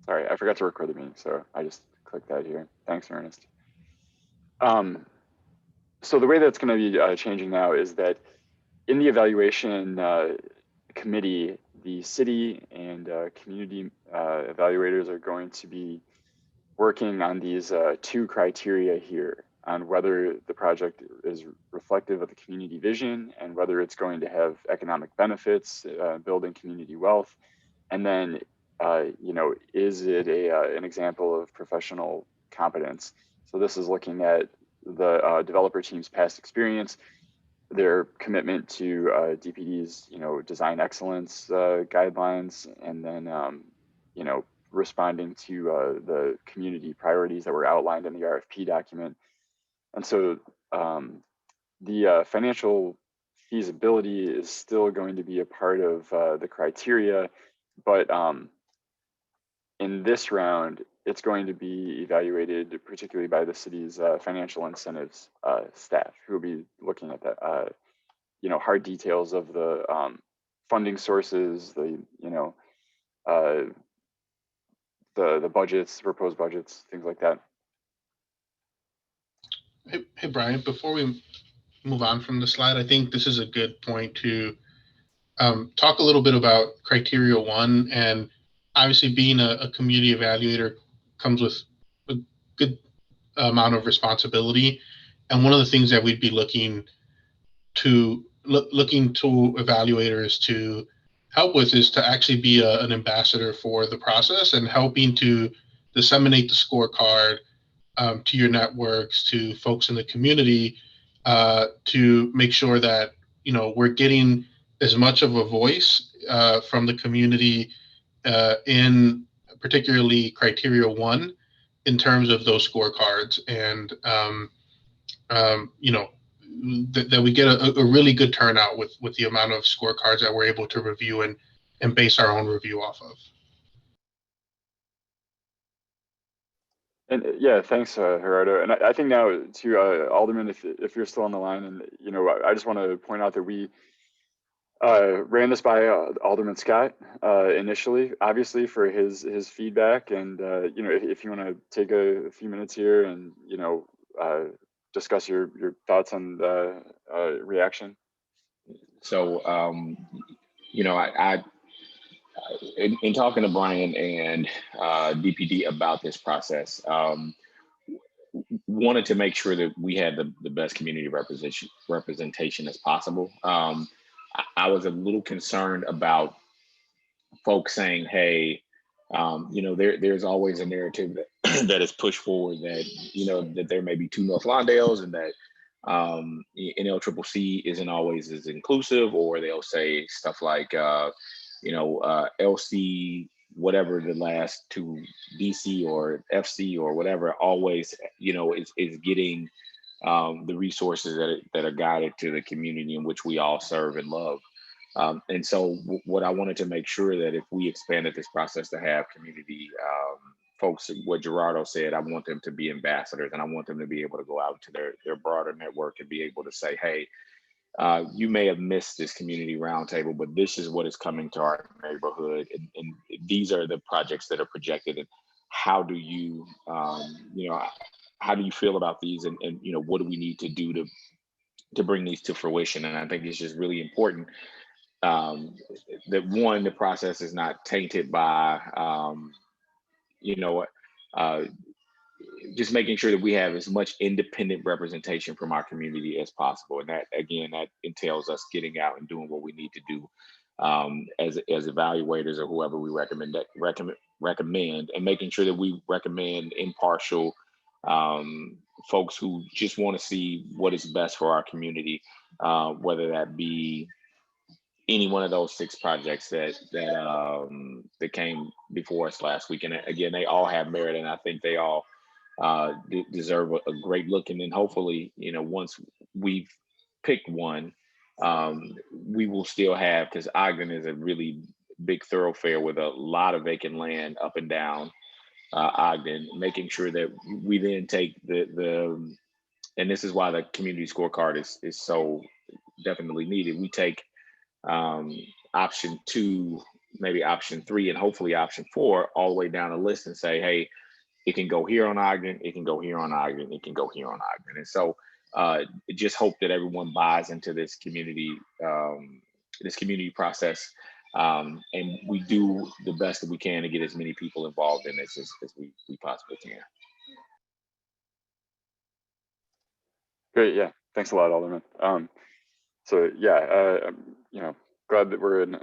Sorry, I forgot to record the meeting, so I just clicked that here. Thanks, Ernest. Um, so the way that's going to be changing now is that in the evaluation committee, the city and community evaluators are going to be working on these two criteria here on whether the project is reflective of the community vision and whether it's going to have economic benefits, building community wealth, and then is it an example of professional competence? So this is looking at the developer team's past experience, their commitment to DPD's design excellence guidelines, and then responding to the community priorities that were outlined in the RFP document. And so the financial feasibility is still going to be a part of the criteria, but in this round, it's going to be evaluated particularly by the city's financial incentives staff, who will be looking at the hard details of the funding sources, uh, the budgets, proposed budgets, things like that. Hey, Brian, before we move on from the slide, I think this is a good point to talk a little bit about criteria one. And obviously, being a community evaluator comes with a good amount of responsibility. And one of the things that we'd be looking to evaluators to help with is to actually be an ambassador for the process and helping to disseminate the scorecard to your networks, to folks in the community, to make sure that we're getting as much of a voice from the community in particularly criteria one in terms of those scorecards, and that we get a really good turnout with the amount of scorecards that we're able to review and base our own review off of. And yeah, thanks, Gerardo. And I think now to Alderman, if you're still on the line, and I just want to point out that we ran this by Alderman Scott initially, obviously for his feedback, and if you want to take a few minutes here and uh, discuss your thoughts on the reaction. So, in talking to Brian and DPD about this process, wanted to make sure that we had the best community representation as possible. I was a little concerned about folks saying, "Hey, there's always a narrative that that is pushed forward that that there may be two North Lawndales and that NLCCC isn't always as inclusive," or they'll say stuff like, LC, whatever the last two, DC or FC or whatever, always, is getting the resources that are guided to the community in which we all serve and love. And so what I wanted to make sure that if we expanded this process to have community folks, what Gerardo said, I want them to be ambassadors and I want them to be able to go out to their broader network and be able to say, hey, you may have missed this community roundtable, but this is what is coming to our neighborhood, and these are the projects that are projected. And how do you, how do you feel about these? And what do we need to do to bring these to fruition? And I think it's just really important that one, the process is not tainted by, you know, uh, just making sure that we have as much independent representation from our community as possible. And that, again, that entails us getting out and doing what we need to do as evaluators or whoever we recommend, and making sure that we recommend impartial folks who just want to see what is best for our community, whether that be any one of those six projects that came before us last week. And again, they all have merit, and I think they all deserve a great look. And then hopefully, once we've picked one, we will still have, because Ogden is a really big thoroughfare with a lot of vacant land up and down Ogden, making sure that we then take the and this is why the community scorecard is so definitely needed. We take um, option two, maybe option 3 and hopefully option 4 all the way down the list and say, hey, it can go here on Ogden, it can go here on Ogden, it can go here on Ogden. And so just hope that everyone buys into this community process. And we do the best that we can to get as many people involved in this as we possibly can. Great, yeah, thanks a lot, Alderman. So yeah, you know, glad that we're in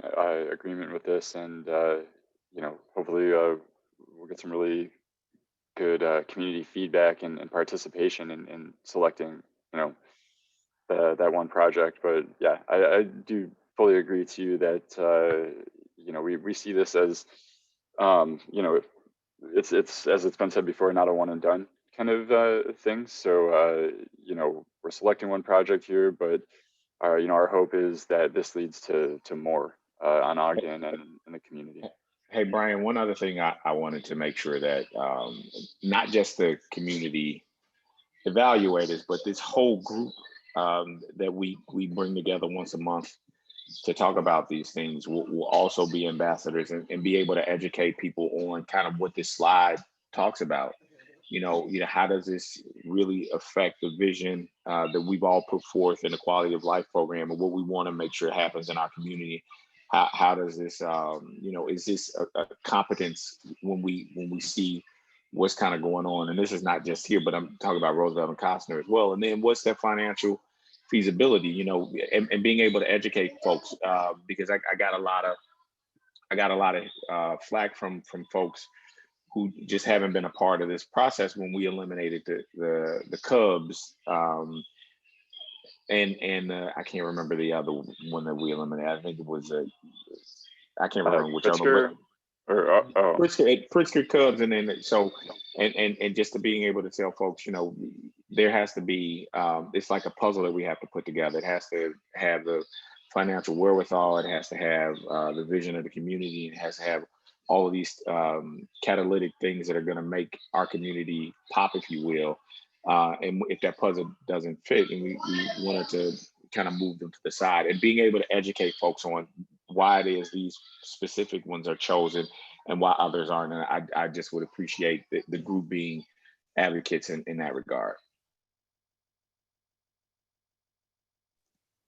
agreement with this, and you know, hopefully we'll get some really good community feedback and participation in selecting, you know, that one project. But yeah, I do fully agree to you that you know, we see this as you know, it's as it's been said before, not a one and done kind of thing. So you know, we're selecting one project here, but you know, our hope is that this leads to more on Ogden and in the community. Hey, Brian, one other thing I wanted to make sure that not just the community evaluators, but this whole group that we bring together once a month to talk about these things will also be ambassadors and be able to educate people on kind of what this slide talks about. You know, how does this really affect the vision that we've all put forth in the quality of life program and what we want to make sure happens in our community? How does this, you know, is this a competence when we see what's kind of going on? And this is not just here, but I'm talking about Roosevelt and Costner as well. And then what's that financial feasibility, you know, and being able to educate folks, because I got a lot of flack from folks who just haven't been a part of this process when we eliminated the Cubs, and I can't remember the other one that we eliminated. I think it was I can't remember which other, but or Pritzker Cubs, and then so and just to being able to tell folks, you know, there has to be it's like a puzzle that we have to put together. It has to have the financial wherewithal. It has to have the vision of the community. It has to have all of these catalytic things that are going to make our community pop, if you will. And if that puzzle doesn't fit, and we wanted to kind of move them to the side, and being able to educate folks on why it is these specific ones are chosen and why others aren't. And I just would appreciate the group being advocates in that regard.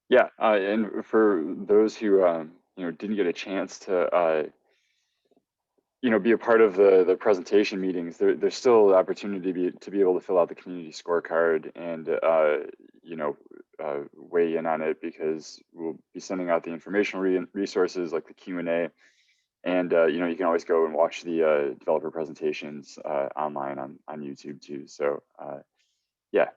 Yeah, and for those who you know, didn't get a chance to you know, be a part of the presentation meetings, there's still the opportunity to be able to fill out the community scorecard and you know, weigh in on it, because we'll be sending out the informational resources like the Q&A, and you know, you can always go and watch the developer presentations online on YouTube too. So yeah.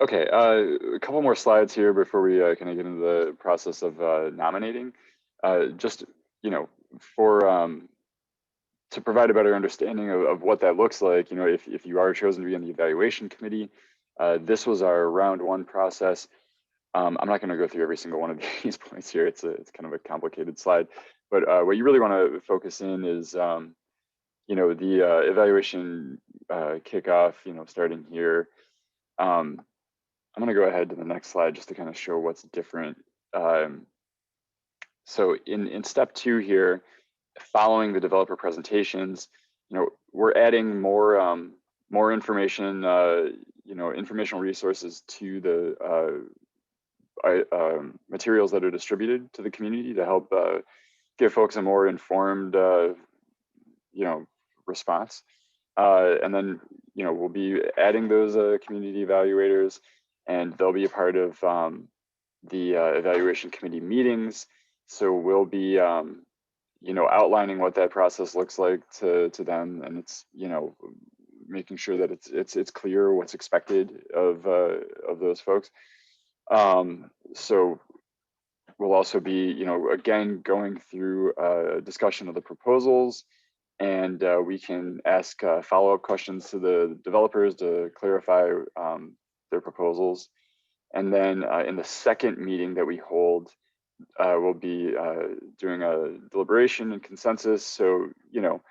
Okay, a couple more slides here before we kind of get into the process of nominating. Just, you know, for to provide a better understanding of what that looks like, you know, if you are chosen to be on the evaluation committee, this was our round 1 process. I'm not going to go through every single one of these points here. It's kind of a complicated slide, but what you really want to focus in is, you know, the evaluation kickoff, you know, starting here. I'm going to go ahead to the next slide just to kind of show what's different. So in step 2 here, following the developer presentations, you know, we're adding more information, you know, informational resources to the materials that are distributed to the community to help give folks a more informed, you know, response. And then, you know, we'll be adding those community evaluators, and they'll be a part of the evaluation committee meetings. So we'll be, you know, outlining what that process looks like to them, and it's, you know, making sure that it's clear what's expected of those folks. So we'll also be, you know, again, going through a discussion of the proposals, and we can ask follow-up questions to the developers to clarify their proposals. And then in the second meeting that we hold, we'll be doing a deliberation and consensus. So, you know,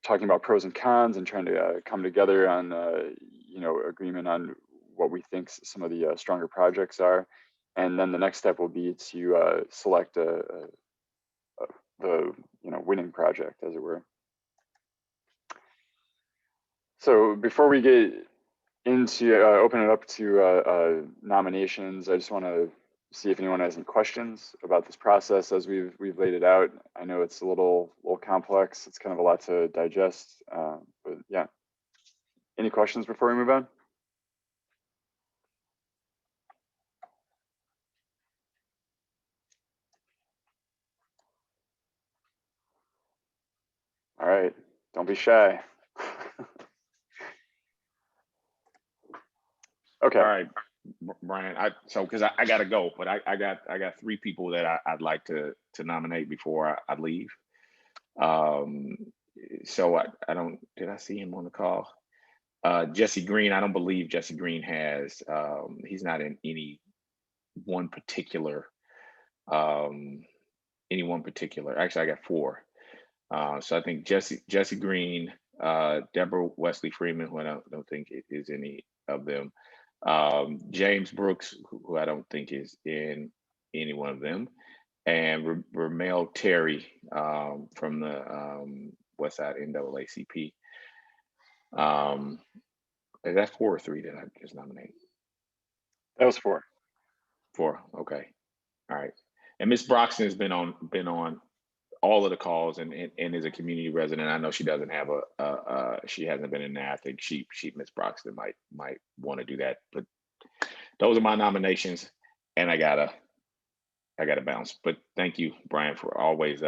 talking about pros and cons and trying to come together on, you know, agreement on what we think some of the stronger projects are. And then the next step will be to select the winning project, as it were. So before we get into open it up to nominations, I just want to see if anyone has any questions about this process as we've laid it out. I know it's a little complex. It's kind of a lot to digest, but yeah. Any questions before we move on? All right, don't be shy. Okay. All right, Brian. So because I gotta go, but I got 3 people that I'd like to nominate before I leave. So I don't, did I see him on the call? Jesse Green. I don't believe Jesse Green has. He's not in any one particular. Actually, I got 4. So I think Jesse Green, Deborah Wesley Freeman, who I don't think is any of them. James Brooks, who I don't think is in any one of them, and Ramel Terry from the Westside NAACP. Is that 4 or 3 that I just nominated? That was 4. 4. Okay. All right. And Miss Broxton has been on all of the calls and is a community resident. I know she doesn't have she hasn't been in there. I think Miss Broxton might want to do that. But those are my nominations, and I gotta bounce. But thank you, Brian, for always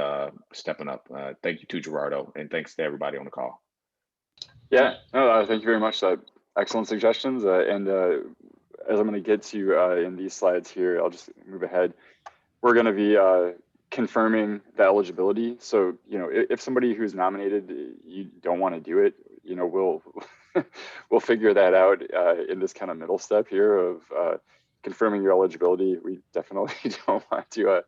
stepping up. Thank you to Gerardo, and thanks to everybody on the call. Yeah, no, thank you very much. Excellent suggestions. And as I'm going to get to in these slides here, I'll just move ahead. We're going to be confirming the eligibility. So, if somebody who's nominated, you don't want to do it, we'll we'll figure that out in this kind of middle step here of confirming your eligibility. We definitely don't want to,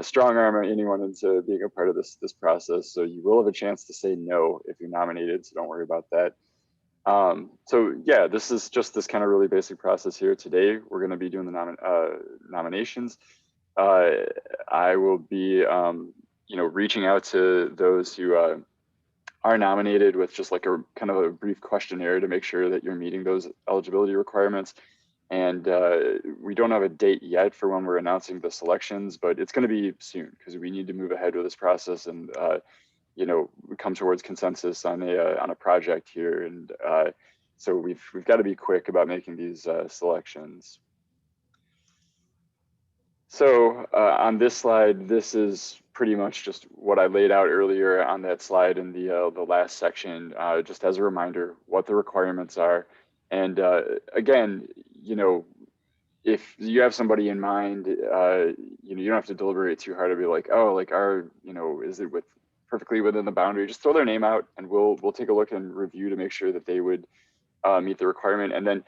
strong arm anyone into being a part of this process. So you will have a chance to say no if you're nominated. So don't worry about that. So yeah, this is just this kind of really basic process here. Today, we're going to be doing the nominations. I will be, reaching out to those who are nominated with just like a kind of a brief questionnaire to make sure that you're meeting those eligibility requirements. And we don't have a date yet for when we're announcing the selections, but it's going to be soon because we need to move ahead with this process and come towards consensus on a project here. And so we've got to be quick about making these selections. So on this slide, this is pretty much just what I laid out earlier on that slide in the last section, just as a reminder what the requirements are. And again, if you have somebody in mind, you don't have to deliberate too hard to be like, oh, like is it perfectly within the boundary? Just throw their name out, and we'll take a look and review to make sure that they would meet the requirement. And then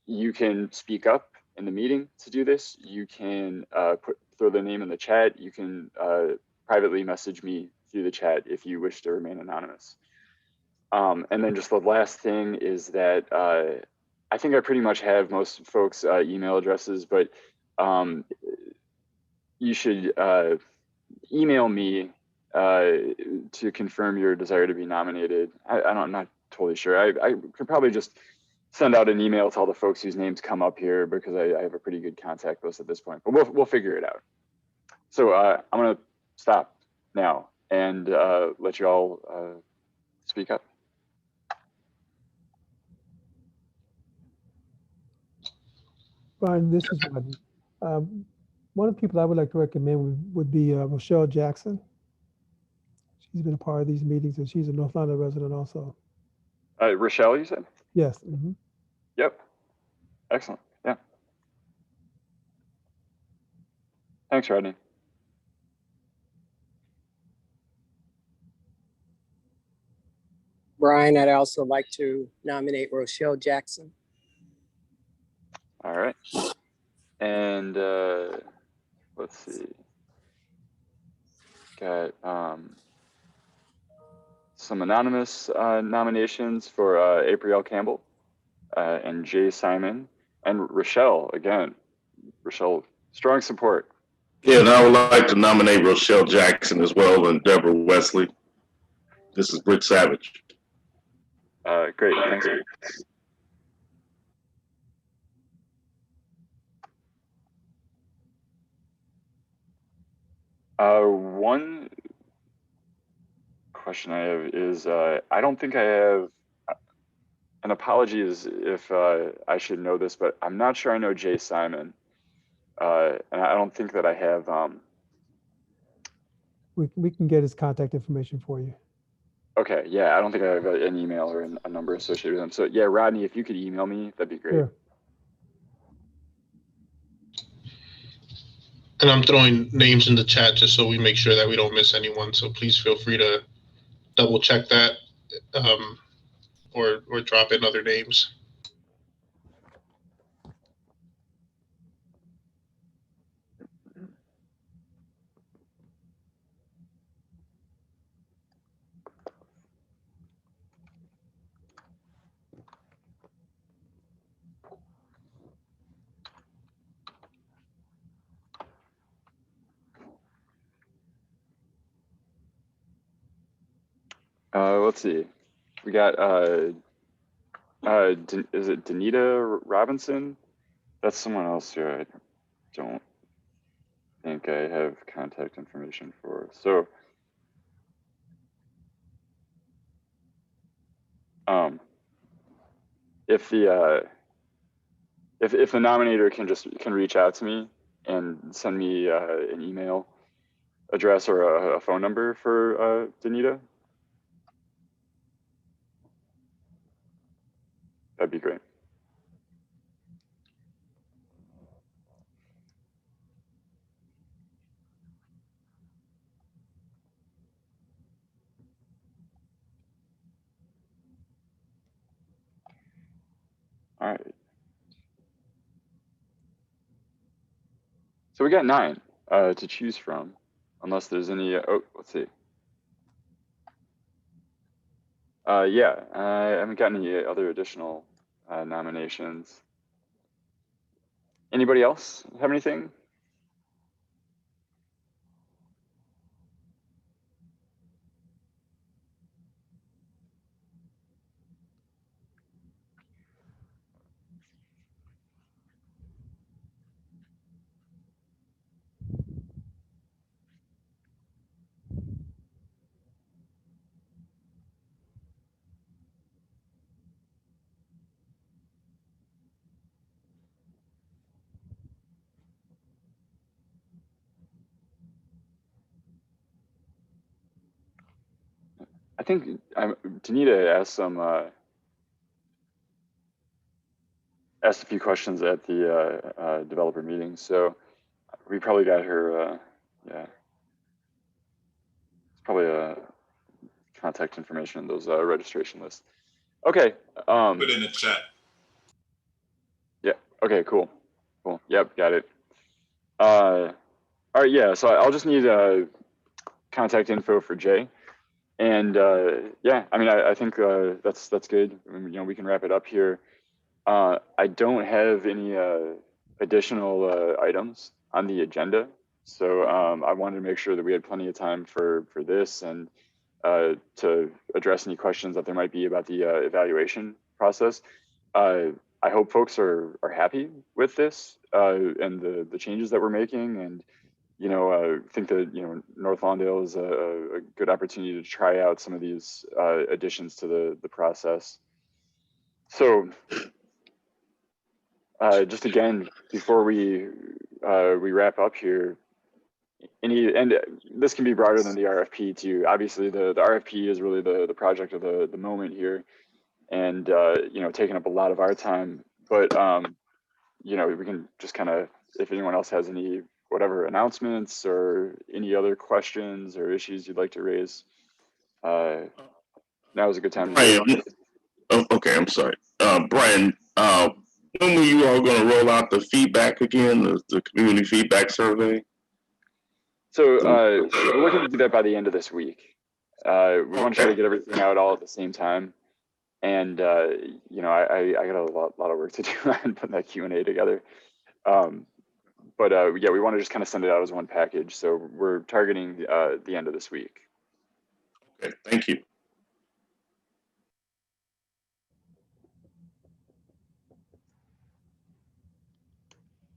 you can speak up in the meeting to do this. You can throw their name in the chat. You can privately message me through the chat if you wish to remain anonymous. And then just the last thing is that I think I pretty much have most folks' email addresses, but you should email me to confirm your desire to be nominated. I'm not totally sure. I could probably just send out an email to all the folks whose names come up here because I have a pretty good contact list at this point, but we'll figure it out. So I'm gonna stop now and let you all speak up. Brian, this is Rodney. One of the people I would like to recommend would be Rochelle Jackson. She's been a part of these meetings, and she's a North London resident also. Rochelle, you said? Yes. Mm-hmm. Yep. Excellent. Yeah. Thanks, Rodney. Brian, I'd also like to nominate Rochelle Jackson. All right. And let's see. Got some anonymous nominations for April Campbell and Jay Simon And Rochelle, again, Rochelle, strong support. Yeah, and I would like to nominate Rochelle Jackson as well and Deborah Wesley. This is Britt Savage. Great, thanks. One question I have is, I don't think I have, an apology is if I should know this, but I'm not sure I know Jay Simon. And I don't think that I have, We can get his contact information for you. okay, yeah, I don't think I have an email or a number associated with him. So yeah, Rodney, if you could email me, that'd be great. Sure. And I'm throwing names in the chat just so we make sure that we don't miss anyone. So please feel free to double check that or drop in other names. Let's see. We got, is it Danita Robinson? That's someone else who I don't think I have contact information for. So, if the if the nominator can reach out to me and send me an email address or a phone number for Danita, that'd be great. All right. So we got 9 to choose from, unless there's any. Oh, let's see. Yeah, I haven't gotten any other additional nominations. Anybody else have anything? I think Danita asked a few questions at the developer meeting, so we probably got her. Yeah, it's probably contact information in those registration lists. Okay. Put in the chat. Yeah. Okay. Cool. Cool. Yep. Got it. All right. Yeah. So I'll just need contact info for Jay. And yeah, I mean, I think that's good. I mean, we can wrap it up here. I don't have any additional items on the agenda, so I wanted to make sure that we had plenty of time for this and to address any questions that there might be about the evaluation process. I hope folks are happy with this and the changes that we're making, and think that North Lawndale is a good opportunity to try out some of these additions to the process. So just again, before we wrap up here, and this can be broader than the RFP too. Obviously, the RFP is really the project of the moment here, and taking up a lot of our time. But we can just kind of, if anyone else has any whatever announcements or any other questions or issues you'd like to raise, now is a good time to do it. Okay, I'm sorry. Brian, when were you all going to roll out the feedback again, the community feedback survey? So we're looking to do that by the end of this week. We want to try to get everything out all at the same time. And you know, I got a lot of work to do on putting that Q&A together. But yeah, we want to just kind of send it out as one package. So we're targeting the end of this week. Okay, thank you.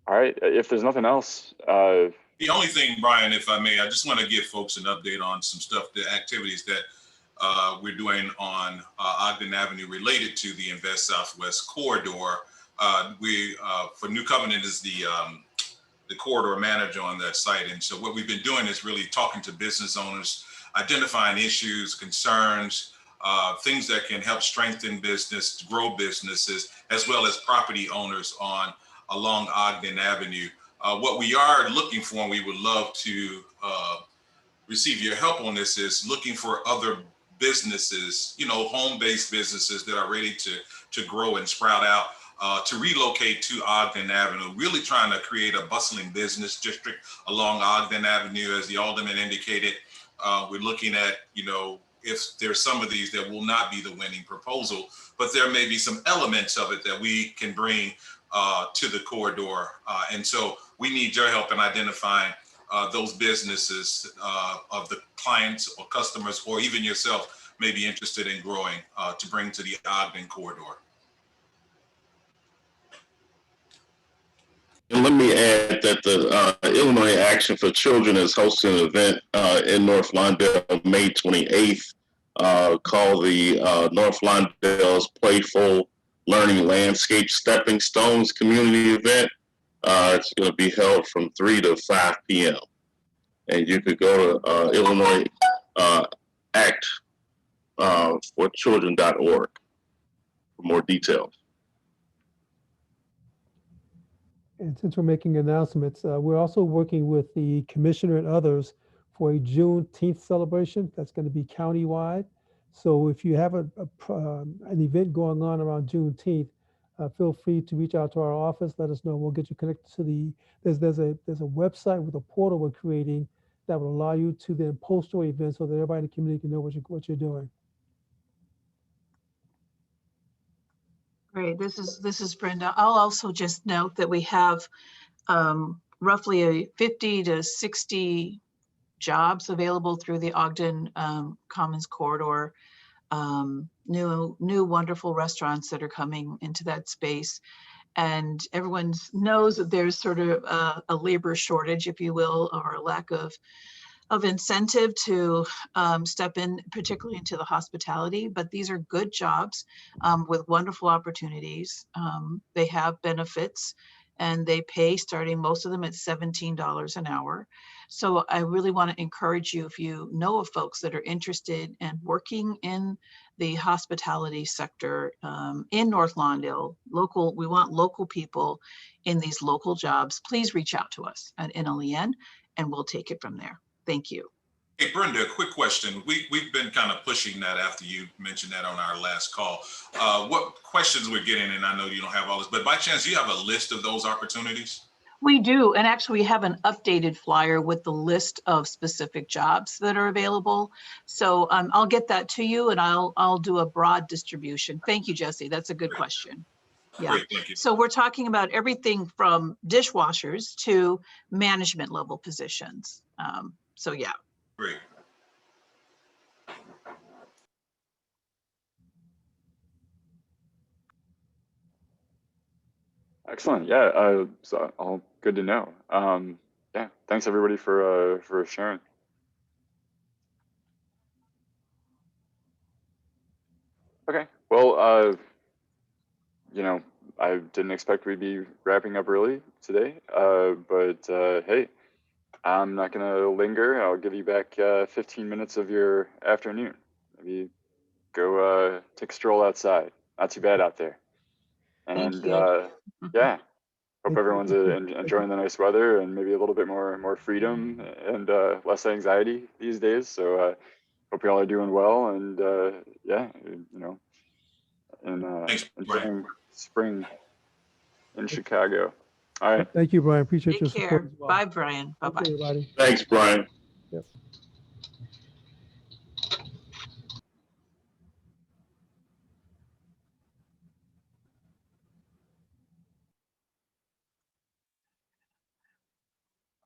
All right, if there's nothing else. The only thing, Brian, if I may, I just want to give folks an update on some stuff, the activities that we're doing on Ogden Avenue related to the Invest Southwest corridor. For New Covenant is the corridor manager on that site. And so what we've been doing is really talking to business owners, identifying issues, concerns, things that can help strengthen business, grow businesses, as well as property owners along Ogden Avenue. What we are looking for, and we would love to receive your help on this, is looking for other businesses, you know, home-based businesses that are ready to grow and sprout out, to relocate to Ogden Avenue, really trying to create a bustling business district along Ogden Avenue. As the alderman indicated, we're looking at, you know, if there's some of these that will not be the winning proposal, but there may be some elements of it that we can bring to the corridor. And so we need your help in identifying those businesses of the clients or customers, or even yourself may be interested in growing to bring to the Ogden corridor. And let me add that the Illinois Action for Children is hosting an event in North Lawndale May 28th called the North Lawndale's Playful Learning Landscape Stepping Stones Community Event. It's going to be held from 3 to 5 p.m. And you could go to Illinois Act for Children.org for more details. And since we're making announcements, we're also working with the commissioner and others for a Juneteenth celebration that's going to be countywide. So if you have an event going on around Juneteenth, feel free to reach out to our office. Let us know. We'll get you connected to there's a website with a portal we're creating that will allow you to then post your event so that everybody in the community can know what you're doing. Great. This is Brenda. I'll also just note that we have roughly a 50 to 60 jobs available through the Ogden Commons corridor. New wonderful restaurants that are coming into that space. And everyone knows that there's sort of a labor shortage, if you will, or a lack of incentive to step in, particularly into the hospitality, but these are good jobs with wonderful opportunities. They have benefits and they pay, starting most of them at $17 an hour. So I really want to encourage you, if you know of folks that are interested in working in the hospitality sector in North Lawndale, we want local people in these local jobs, please reach out to us at NLEN and we'll take it from there. Thank you. Hey, Brenda, a quick question. We've been kind of pushing that after you mentioned that on our last call. What questions we're getting, and I know you don't have all this, but by chance, do you have a list of those opportunities? We do, and actually we have an updated flyer with the list of specific jobs that are available. So I'll get that to you and I'll do a broad distribution. Thank you, Jesse. That's a good question. Yeah. Great, thank you. So we're talking about everything from dishwashers to management level positions. So yeah. Great. Excellent. Yeah. So all good to know. Yeah. Thanks everybody for sharing. Okay. Well, you know, I didn't expect we'd be wrapping up early today, but hey, I'm not gonna linger. I'll give you back 15 minutes of your afternoon. Maybe go take a stroll outside. Not too bad out there. And yeah, hope everyone's enjoying the nice weather and maybe a little bit more freedom and less anxiety these days. So hope you all are doing well, and yeah, you know, and enjoying spring in Chicago. All right. Thank you, Brian. Appreciate Take your care. support as well. Bye, Brian. Bye-bye. Thanks, everybody. Thanks, Brian. Yep.